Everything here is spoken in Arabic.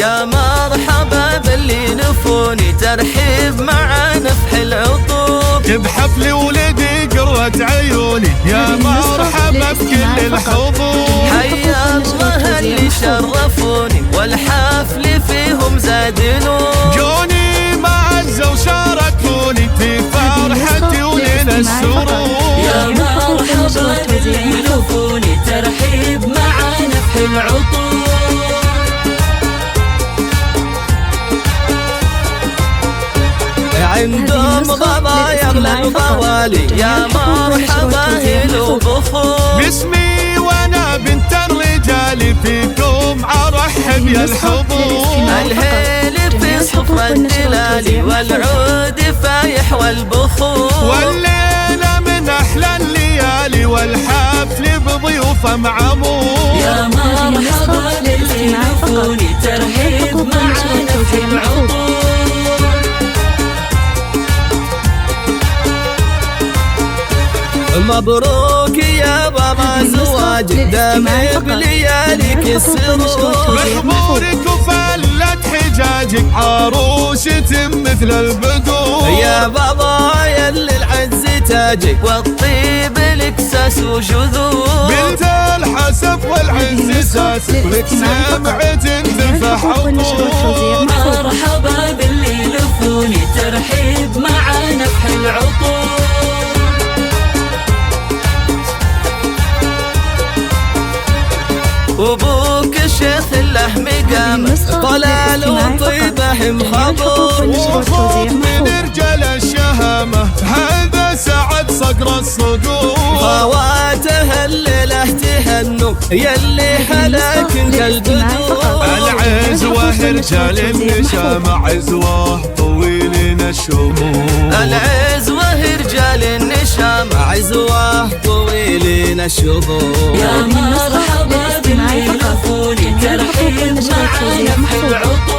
يا مرحبا باللي نفوني ترحيب مع نفح العطوف. بحفل ولدي قرة عيوني يا مرحبا بكل الحضور. حيا الله اللي شرفوني والحفل فيهم زاد نور. جوني معزة وشاركوني في فرحتي وليل السرور. يا مرحبا باللي نفوني ترحيب مع نفح العطوف. عندهم ضبايا الغوالي يا مرحبا هلو بخور. باسمي وانا بنت الرجال فيكم ارحب يا الحضور. الهيل في صفر الجلال والعود فايح والبخور. والليلة من احلى الليالي والحفل بضيوفه معمور. يا مرحبا للي نفوني ترحيب مع نفح العطور. مبروك يا بابا زواجك دامي بلياليك السرور. بحضورك وفلت حجاجك عروشة مثل البدور. يا بابا يلي العز تاجك والطيب الاكساس وجذور. بنت الحسب والعز ساسك ولك سمعة تنفح عطور. مرحبا باللي لفوني ترحيب مع نفح العطور. وابوك الشيخ له مقام طلال وطيبه مخبور. وفوق من رجال الشهامة هذا سعد صقر الصقور. خواته الليلة تهنوا يلي حلاك كالبدور. العزوة رجال النشامة عزوة طويلين الشمور. العزوة رجال النشامة عزوة طويلين الشهور. يا مرحبا باللي لفوني ترحيب مع نفح العطور.